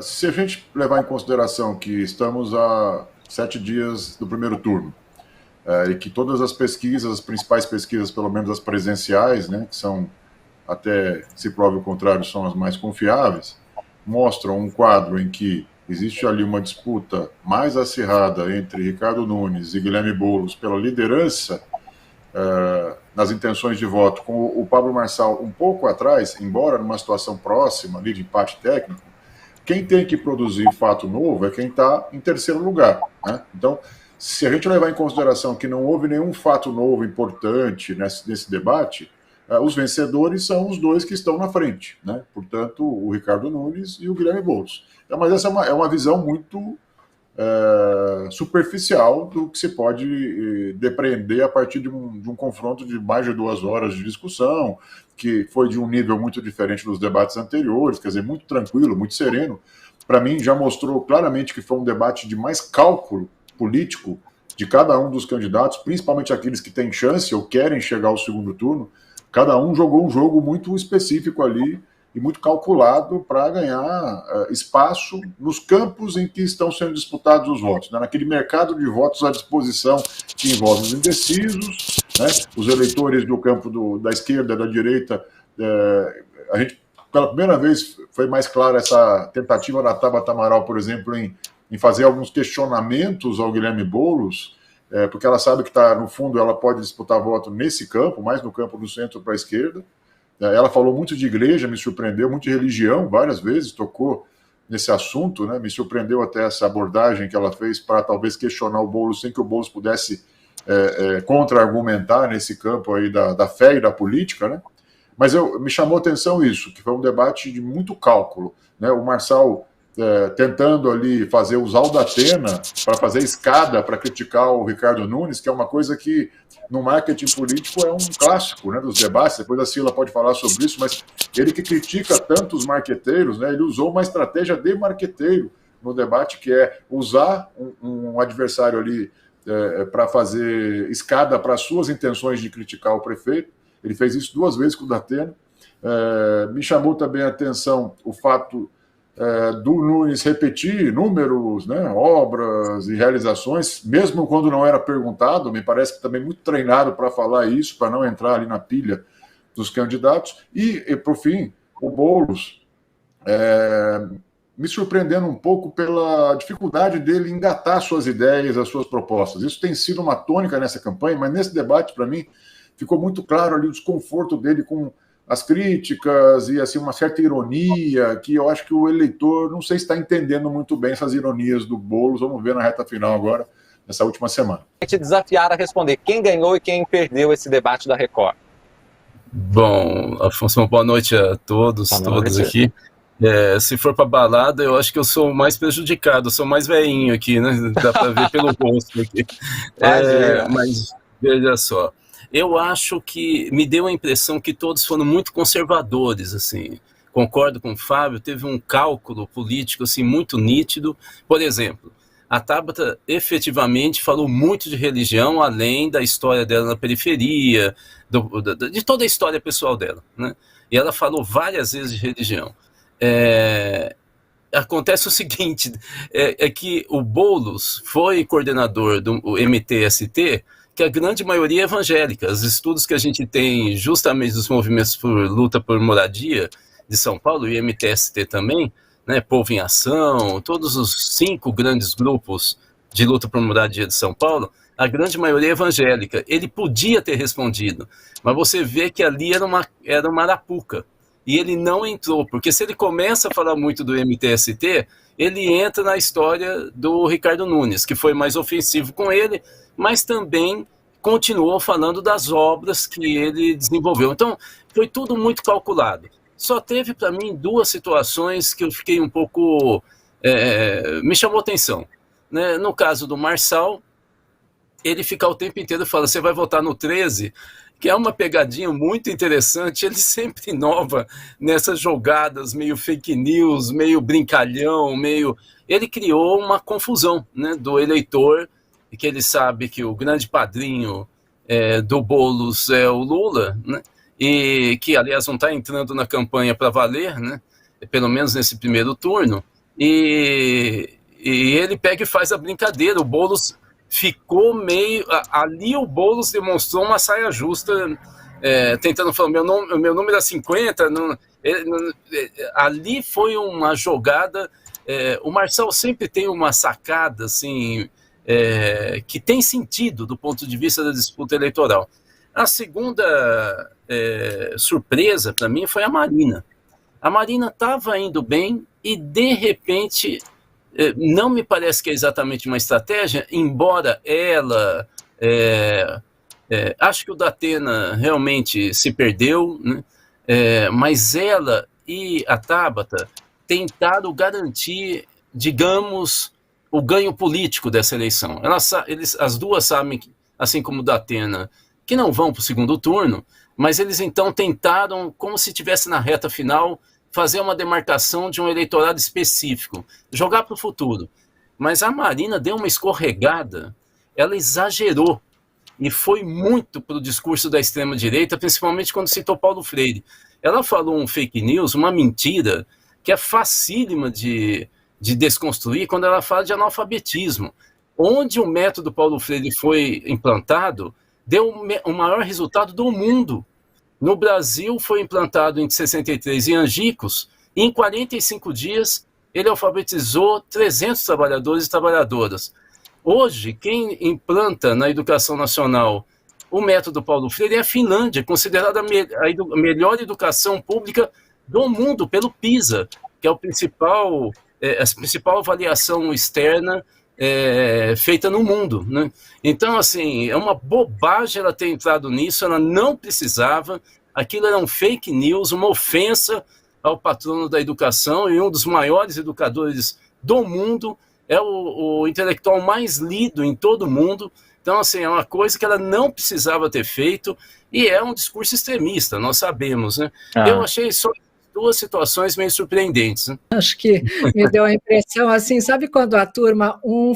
Se a gente levar em consideração que estamos a 7 dias do primeiro turno, e que todas as pesquisas, as principais pesquisas, pelo menos as presenciais, né, que são, até se prove o contrário, são as mais confiáveis, mostram um quadro em que existe ali uma disputa mais acirrada entre Ricardo Nunes e Guilherme Boulos pela liderança nas intenções de voto, com o Pablo Marçal um pouco atrás, embora numa situação próxima ali de empate técnico. Quem tem que produzir fato novo é quem está em terceiro lugar, né? Então, se a gente levar em consideração que não houve nenhum fato novo importante nesse debate, os vencedores são os dois que estão na frente, né? Portanto, o Ricardo Nunes e o Guilherme Boulos. Então, mas essa é uma visão muito superficial do que se pode depreender a partir de um confronto de mais de 2 horas de discussão, que foi de um nível muito diferente dos debates anteriores, quer dizer, muito tranquilo, muito sereno. Para mim, já mostrou claramente que foi um debate de mais cálculo político de cada um dos candidatos, principalmente aqueles que têm chance ou querem chegar ao segundo turno. Cada um jogou um jogo muito específico ali e muito calculado para ganhar espaço nos campos em que estão sendo disputados os votos, né? Naquele mercado de votos à disposição que envolve os indecisos, né? Os eleitores do campo da esquerda, da direita. A gente, pela primeira vez, foi mais clara essa tentativa da Tabata Amaral, por exemplo, em fazer alguns questionamentos ao Guilherme Boulos, porque ela sabe que no fundo ela pode disputar voto nesse campo, mais no campo do centro para a esquerda. Ela falou muito de igreja, me surpreendeu, muito de religião, várias vezes tocou nesse assunto, né? Me surpreendeu até essa abordagem que ela fez para talvez questionar o Boulos sem que o Boulos pudesse contra-argumentar nesse campo aí da fé e da política, né? Mas me chamou a atenção isso, que foi um debate de muito cálculo, né? O Marçal tentando ali usar o Datena para fazer escada para criticar o Ricardo Nunes, que é uma coisa que no marketing político é um clássico, né, dos debates. Depois a Sila pode falar sobre isso, mas ele que critica tanto os marqueteiros, né, ele usou uma estratégia de marqueteiro no debate, que é usar um adversário ali para fazer escada para as suas intenções de criticar o prefeito. Ele fez isso 2 vezes com o Datena. Me chamou também a atenção o fato do Nunes repetir números, né, obras e realizações, mesmo quando não era perguntado. Me parece que também muito treinado para falar isso, para não entrar ali na pilha dos candidatos. E por fim, o Boulos me surpreendendo um pouco pela dificuldade dele engatar suas ideias, as suas propostas. Isso tem sido uma tônica nessa campanha, mas nesse debate, para mim, ficou muito claro ali o desconforto dele com as críticas e assim uma certa ironia, que eu acho que o eleitor não sei se está entendendo muito bem essas ironias do Boulos. Vamos ver na reta final agora, nessa última semana. Te desafiar a responder quem ganhou e quem perdeu esse debate da Record. Bom, Afonso, uma boa noite a todos, todas aqui. Se for para balada, eu acho que eu sou mais prejudicado, sou mais velhinho aqui, né? Dá para ver pelo rosto aqui. Mas veja só. Eu acho que me deu a impressão que todos foram muito conservadores, assim. Concordo com o Fábio, teve um cálculo político assim muito nítido. Por exemplo, a Tabata efetivamente falou muito de religião, além da história dela na periferia, de toda a história pessoal dela, né? E ela falou várias vezes de religião. Acontece o seguinte, é que o Boulos foi coordenador do MTST, que a grande maioria é evangélica. Os estudos que a gente tem justamente dos movimentos por luta por moradia de São Paulo, e MTST também, né, Povo em Ação, todos os 5 grandes grupos de luta por moradia de São Paulo, a grande maioria é evangélica. Ele podia ter respondido, mas você vê que ali era uma arapuca. E ele não entrou, porque se ele começa a falar muito do MTST, ele entra na história do Ricardo Nunes, que foi mais ofensivo com ele, mas também continuou falando das obras que ele desenvolveu. Então, foi tudo muito calculado. Só teve, para mim, 2 situações que eu fiquei um pouco... me chamou atenção, né? No caso do Marçal, ele fica o tempo inteiro falando, você vai votar no 13, que é uma pegadinha muito interessante. Ele sempre inova nessas jogadas meio fake news, meio brincalhão, Ele criou uma confusão, né, do eleitor, que ele sabe que o grande padrinho do Boulos é o Lula, né, e que, aliás, não está entrando na campanha para valer, né, pelo menos nesse primeiro turno. e ele pega e faz a brincadeira. O Boulos ficou meio... Ali o Boulos demonstrou uma saia justa, tentando falar, meu número é 50, ali foi uma jogada... o Marçal sempre tem uma sacada, assim, que tem sentido do ponto de vista da disputa eleitoral. A segunda surpresa, para mim, foi a Marina. A Marina estava indo bem e, de repente, não me parece que é exatamente uma estratégia, embora ela... acho que o Datena realmente se perdeu, né? Mas ela e a Tabata tentaram garantir, digamos, o ganho político dessa eleição. As duas sabem, assim como o Datena, que não vão para o segundo turno, mas eles então tentaram, como se estivesse na reta final, fazer uma demarcação de um eleitorado específico, jogar para o futuro. Mas a Marina deu uma escorregada, ela exagerou, e foi muito para o discurso da extrema-direita, principalmente quando citou Paulo Freire. Ela falou um fake news, uma mentira, que é facílima de desconstruir quando ela fala de analfabetismo. Onde o método Paulo Freire foi implantado, deu o maior resultado do mundo. No Brasil, foi implantado em 63 em Angicos, e em 45 dias ele alfabetizou 300 trabalhadores e trabalhadoras. Hoje, quem implanta na educação nacional o método Paulo Freire é a Finlândia, considerada a melhor educação pública do mundo pelo PISA, que é a principal avaliação externa feita no mundo, né? Então, assim, é uma bobagem ela ter entrado nisso, ela não precisava, aquilo era um fake news, uma ofensa ao patrono da educação e um dos maiores educadores do mundo, é o intelectual mais lido em todo o mundo. Então, assim, é uma coisa que ela não precisava ter feito e é um discurso extremista, nós sabemos, né? Eu achei só duas situações meio surpreendentes, né? Acho que me deu a impressão, assim, sabe quando a turma, um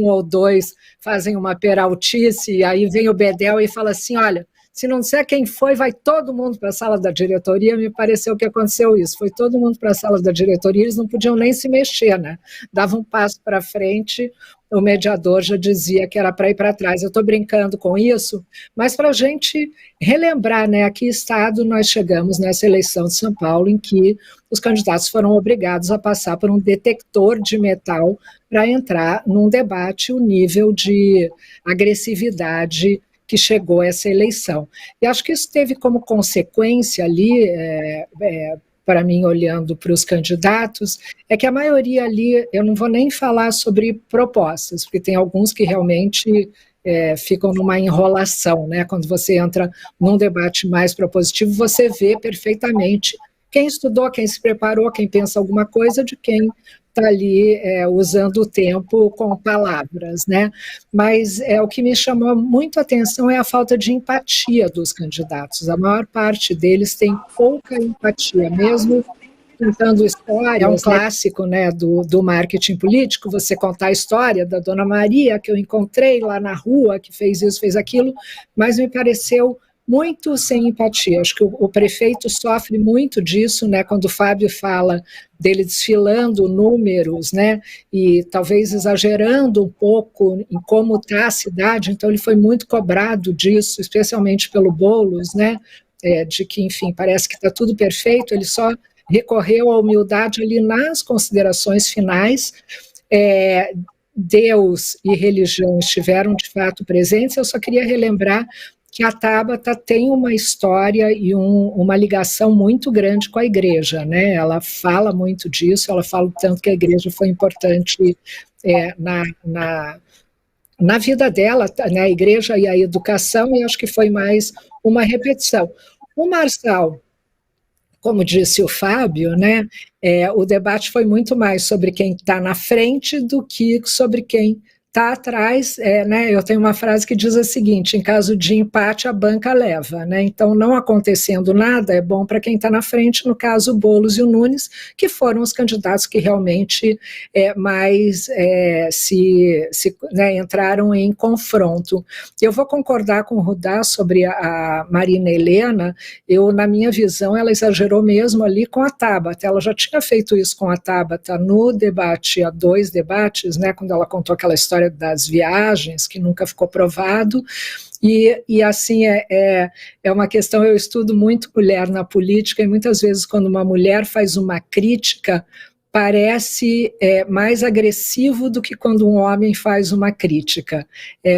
ou dois fazem uma peraltice e aí vem o Bedel e fala assim, olha, se não disser quem foi, vai todo mundo para a sala da diretoria. Me pareceu que aconteceu isso, foi todo mundo para a sala da diretoria, eles não podiam nem se mexer, né? Dava um passo para frente, o mediador já dizia que era para ir para trás. Eu estou brincando com isso, mas para a gente relembrar, né, a que estado nós chegamos nessa eleição de São Paulo, em que os candidatos foram obrigados a passar por um detector de metal para entrar num debate, o nível de agressividade que chegou a essa eleição. E acho que isso teve como consequência ali, para mim, olhando para os candidatos, é que a maioria ali, eu não vou nem falar sobre propostas, porque tem alguns que realmente ficam numa enrolação, né? Quando você entra num debate mais propositivo, você vê perfeitamente quem estudou, quem se preparou, quem pensa alguma coisa, de quem está ali usando o tempo com palavras, né? Mas o que me chamou muito a atenção é a falta de empatia dos candidatos. A maior parte deles tem pouca empatia, mesmo contando história. É um clássico, né, do marketing político, você contar a história da Dona Maria, que eu encontrei lá na rua, que fez isso, fez aquilo, mas me pareceu muito sem empatia. Acho que o prefeito sofre muito disso, né, quando o Fábio fala dele desfilando números, né, e talvez exagerando um pouco em como está a cidade, então ele foi muito cobrado disso, especialmente pelo Boulos, né, de que, enfim, parece que está tudo perfeito, ele só recorreu à humildade ali nas considerações finais. Deus e religião estiveram de fato presentes. Eu só queria relembrar que a Tabata tem uma história e uma ligação muito grande com a igreja, né? Ela fala muito disso, ela fala o tanto que a igreja foi importante na vida dela, né? A igreja e a educação, e acho que foi mais uma repetição. O Marçal, como disse o Fábio, né? O debate foi muito mais sobre quem está na frente do que sobre quem está atrás, né, eu tenho uma frase que diz a seguinte: em caso de empate, a banca leva, né? Então, não acontecendo nada é bom para quem está na frente, no caso, o Boulos e o Nunes, que foram os candidatos que realmente mais né, entraram em confronto. Eu vou concordar com o Rudá sobre a Marina Helena. Na minha visão, ela exagerou mesmo ali com a Tabata. Ela já tinha feito isso com a Tabata no debate, há 2 debates, né, quando ela contou aquela história das viagens, que nunca ficou provado, e assim, é uma questão, eu estudo muito mulher na política, e muitas vezes quando uma mulher faz uma crítica, parece mais agressivo do que quando um homem faz uma crítica,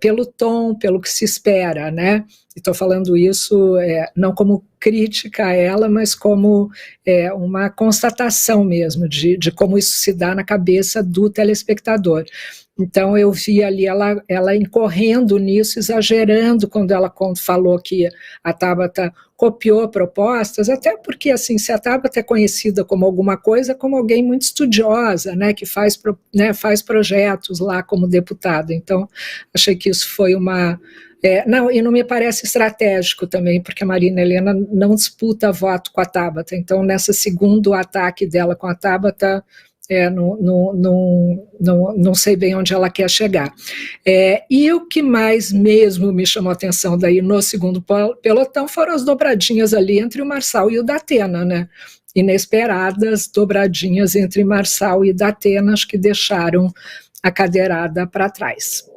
pelo tom, pelo que se espera, né? Estou falando isso não como crítica a ela, mas como uma constatação mesmo de como isso se dá na cabeça do telespectador. Então eu vi ali ela incorrendo nisso, exagerando quando ela falou que a Tabata copiou propostas, até porque assim, se a Tabata é conhecida como alguma coisa, como alguém muito estudiosa, né, que faz projetos lá como deputada. Então achei que isso foi e não me parece estratégico também, porque a Marina Helena não disputa voto com a Tabata. Então, nesse segundo ataque dela com a Tabata, não sei bem onde ela quer chegar. E o que mais mesmo me chamou a atenção daí no segundo pelotão foram as dobradinhas ali entre o Marçal e o Datena, né? Inesperadas dobradinhas entre Marçal e Datena, acho que deixaram a cadeirada para trás.